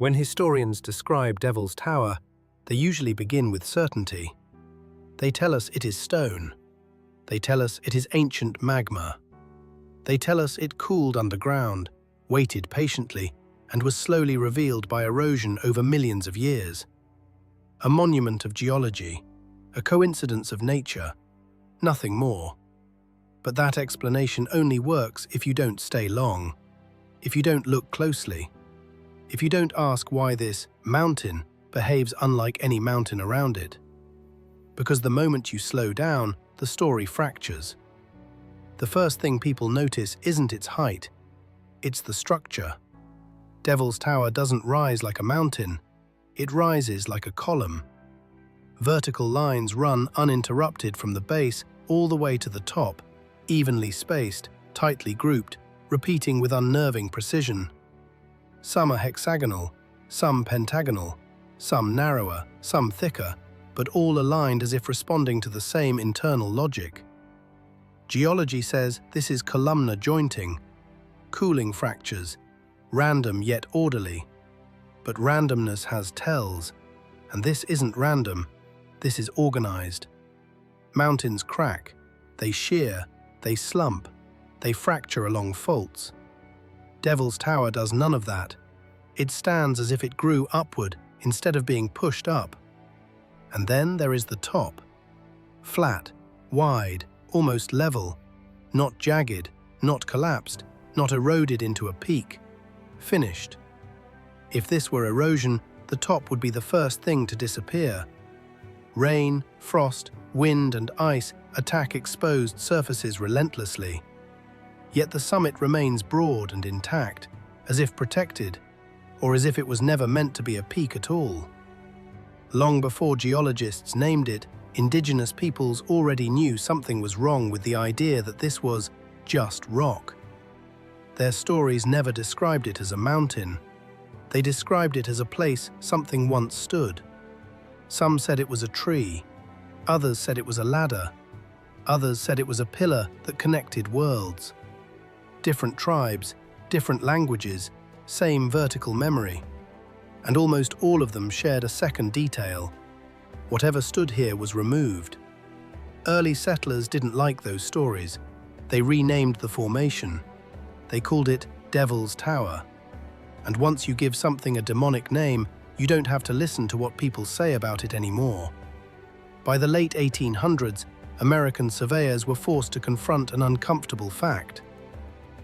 When historians describe Devil's Tower, they usually begin with certainty. They tell us it is stone. They tell us it is ancient magma. They tell us it cooled underground, waited patiently, and was slowly revealed by erosion over millions of years. A monument of geology, a coincidence of nature, nothing more. But that explanation only works if you don't stay long, if you don't look closely, if you don't ask why this mountain behaves unlike any mountain around it. Because the moment you slow down, the story fractures. The first thing people notice isn't its height, it's the structure. Devil's Tower doesn't rise like a mountain, it rises like a column. Vertical lines run uninterrupted from the base all the way to the top, evenly spaced, tightly grouped, repeating with unnerving precision. Some are hexagonal, some pentagonal, some narrower, some thicker, but all aligned as if responding to the same internal logic. Geology says this is columnar jointing, cooling fractures, random yet orderly. But randomness has tells, and this isn't random, this is organized. Mountains crack, they shear, they slump, they fracture along faults. Devil's Tower does none of that. It stands as if it grew upward instead of being pushed up. And then there is the top. Flat, wide, almost level, not jagged, not collapsed, not eroded into a peak. Finished. If this were erosion, the top would be the first thing to disappear. Rain, frost, wind, and ice attack exposed surfaces relentlessly. Yet the summit remains broad and intact, as if protected, or as if it was never meant to be a peak at all. Long before geologists named it, indigenous peoples already knew something was wrong with the idea that this was just rock. Their stories never described it as a mountain. They described it as a place something once stood. Some said it was a tree. Others said it was a ladder. Others said it was a pillar that connected worlds. Different tribes, different languages, same vertical memory. And almost all of them shared a second detail. Whatever stood here was removed. Early settlers didn't like those stories. They renamed the formation. They called it Devil's Tower. And once you give something a demonic name, you don't have to listen to what people say about it anymore. By the late 1800s, American surveyors were forced to confront an uncomfortable fact.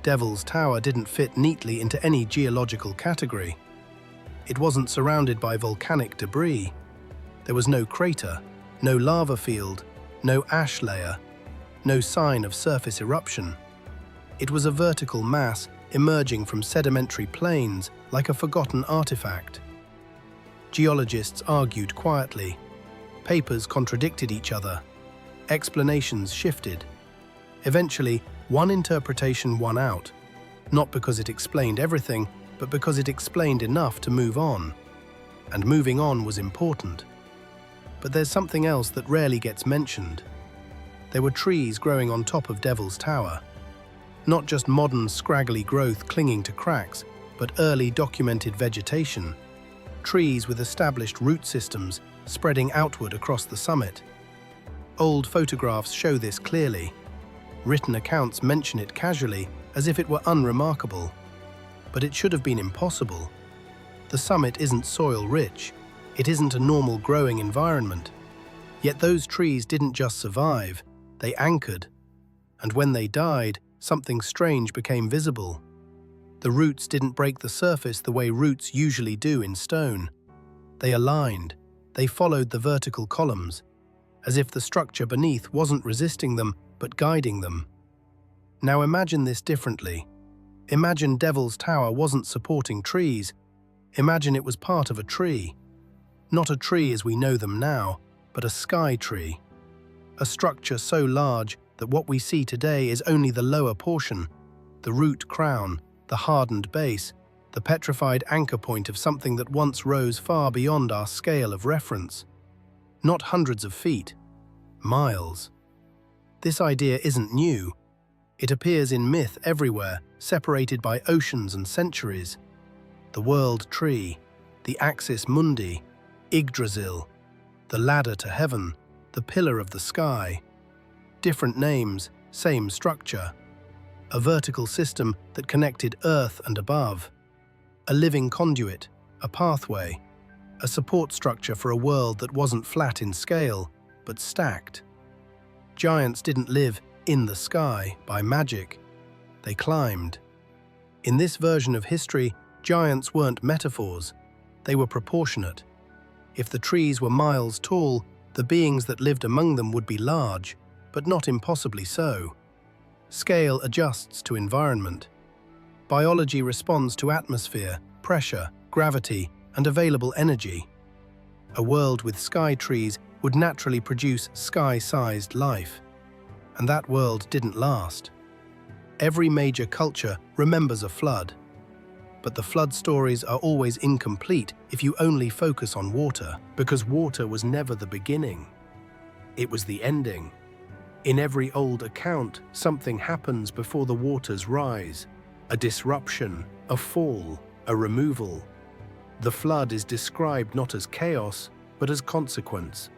Devil's Tower didn't fit neatly into any geological category. It wasn't surrounded by volcanic debris. There was no crater, no lava field, no ash layer, no sign of surface eruption. It was a vertical mass emerging from sedimentary plains like a forgotten artifact. Geologists argued quietly. Papers contradicted each other. Explanations shifted. Eventually, one interpretation won out, not because it explained everything, but because it explained enough to move on. And moving on was important. But there's something else that rarely gets mentioned. There were trees growing on top of Devil's Tower. Not just modern scraggly growth clinging to cracks, but early documented vegetation. Trees with established root systems spreading outward across the summit. Old photographs show this clearly. Written accounts mention it casually, as if it were unremarkable. But it should have been impossible. The summit isn't soil-rich. It isn't a normal growing environment. Yet those trees didn't just survive, they anchored. And when they died, something strange became visible. The roots didn't break the surface the way roots usually do in stone. They aligned, they followed the vertical columns, as if the structure beneath wasn't resisting them, but guiding them. Now imagine this differently. Imagine Devil's Tower wasn't supporting trees. Imagine it was part of a tree. Not a tree as we know them now, but a sky tree. A structure so large that what we see today is only the lower portion, the root crown, the hardened base, the petrified anchor point of something that once rose far beyond our scale of reference. Not hundreds of feet, miles. This idea isn't new. It appears in myth everywhere, separated by oceans and centuries. The world tree, the axis mundi, Yggdrasil, the ladder to heaven, the pillar of the sky. Different names, same structure. A vertical system that connected earth and above. A living conduit, a pathway, a support structure for a world that wasn't flat in scale, but stacked. Giants didn't live in the sky by magic. They climbed. In this version of history, giants weren't metaphors. They were proportionate. If the trees were miles tall, the beings that lived among them would be large, but not impossibly so. Scale adjusts to environment. Biology responds to atmosphere, pressure, gravity, and available energy. A world with sky trees would naturally produce sky-sized life. And that world didn't last. Every major culture remembers a flood. But the flood stories are always incomplete if you only focus on water, because water was never the beginning. It was the ending. In every old account, something happens before the waters rise. A disruption, a fall, a removal. The flood is described not as chaos, but as consequence.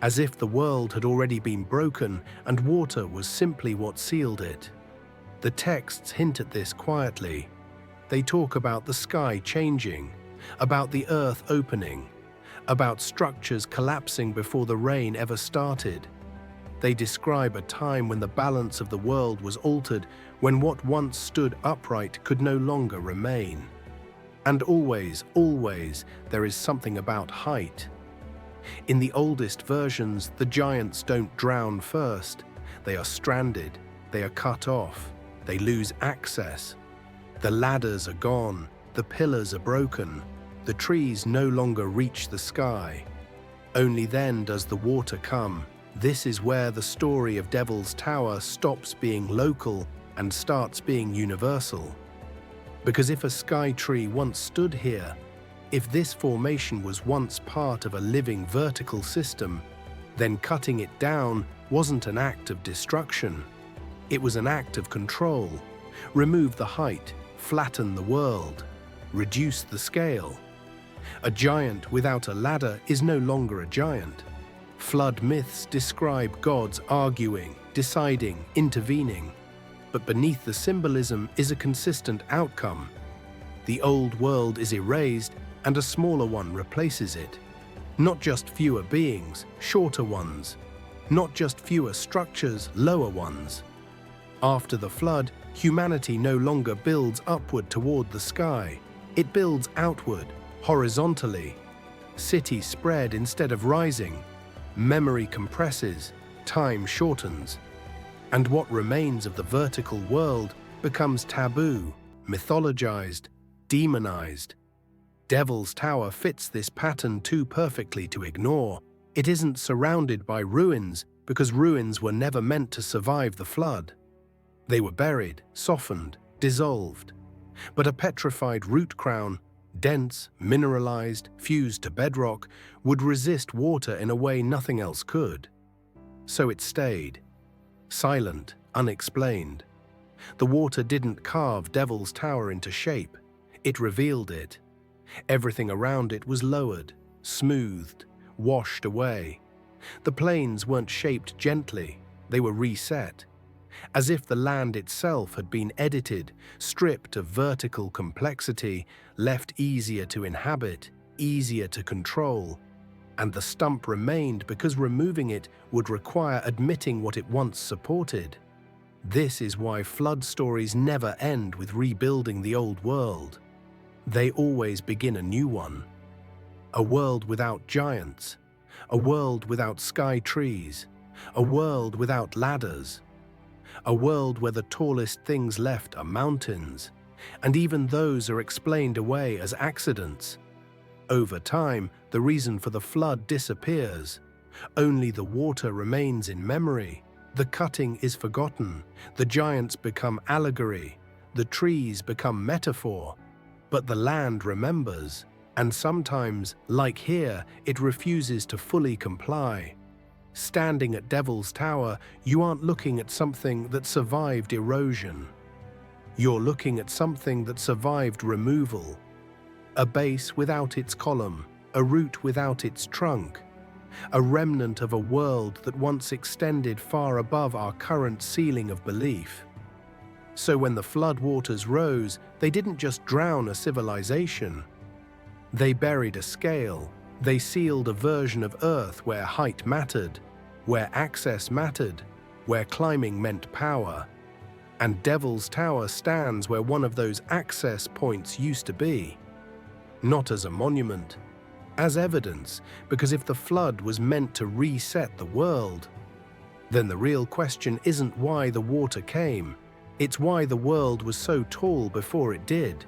As if the world had already been broken and water was simply what sealed it. The texts hint at this quietly. They talk about the sky changing, about the earth opening, about structures collapsing before the rain ever started. They describe a time when the balance of the world was altered, when what once stood upright could no longer remain. And always, always, there is something about height. In the oldest versions, the giants don't drown first. They are stranded, they are cut off, they lose access. The ladders are gone, the pillars are broken, the trees no longer reach the sky. Only then does the water come. This is where the story of Devil's Tower stops being local and starts being universal. Because if a sky tree once stood here, if this formation was once part of a living vertical system, then cutting it down wasn't an act of destruction. It was an act of control. Remove the height, flatten the world, reduce the scale. A giant without a ladder is no longer a giant. Flood myths describe gods arguing, deciding, intervening. But beneath the symbolism is a consistent outcome. The old world is erased and a smaller one replaces it. Not just fewer beings, shorter ones. Not just fewer structures, lower ones. After the flood, humanity no longer builds upward toward the sky. It builds outward, horizontally. Cities spread instead of rising. Memory compresses, time shortens. And what remains of the vertical world becomes taboo, mythologized, demonized. Devil's Tower fits this pattern too perfectly to ignore. It isn't surrounded by ruins because ruins were never meant to survive the flood. They were buried, softened, dissolved. But a petrified root crown, dense, mineralized, fused to bedrock, would resist water in a way nothing else could. So it stayed, silent, unexplained. The water didn't carve Devil's Tower into shape. It revealed it. Everything around it was lowered, smoothed, washed away. The plains weren't shaped gently, they were reset. As if the land itself had been edited, stripped of vertical complexity, left easier to inhabit, easier to control. And the stump remained because removing it would require admitting what it once supported. This is why flood stories never end with rebuilding the old world. They always begin a new one. A world without giants, a world without sky trees, a world without ladders, a world where the tallest things left are mountains, and even those are explained away as accidents. Over time, the reason for the flood disappears. Only the water remains in memory. The cutting is forgotten. The giants become allegory. The trees become metaphor. But the land remembers. And sometimes, like here, it refuses to fully comply. Standing at Devil's Tower, you aren't looking at something that survived erosion. You're looking at something that survived removal. A base without its column, a root without its trunk, a remnant of a world that once extended far above our current ceiling of belief. So when the flood waters rose, they didn't just drown a civilization. They buried a scale. They sealed a version of Earth where height mattered, where access mattered, where climbing meant power. And Devil's Tower stands where one of those access points used to be. Not as a monument, as evidence, because if the flood was meant to reset the world, then the real question isn't why the water came, it's why the world was so tall before it did.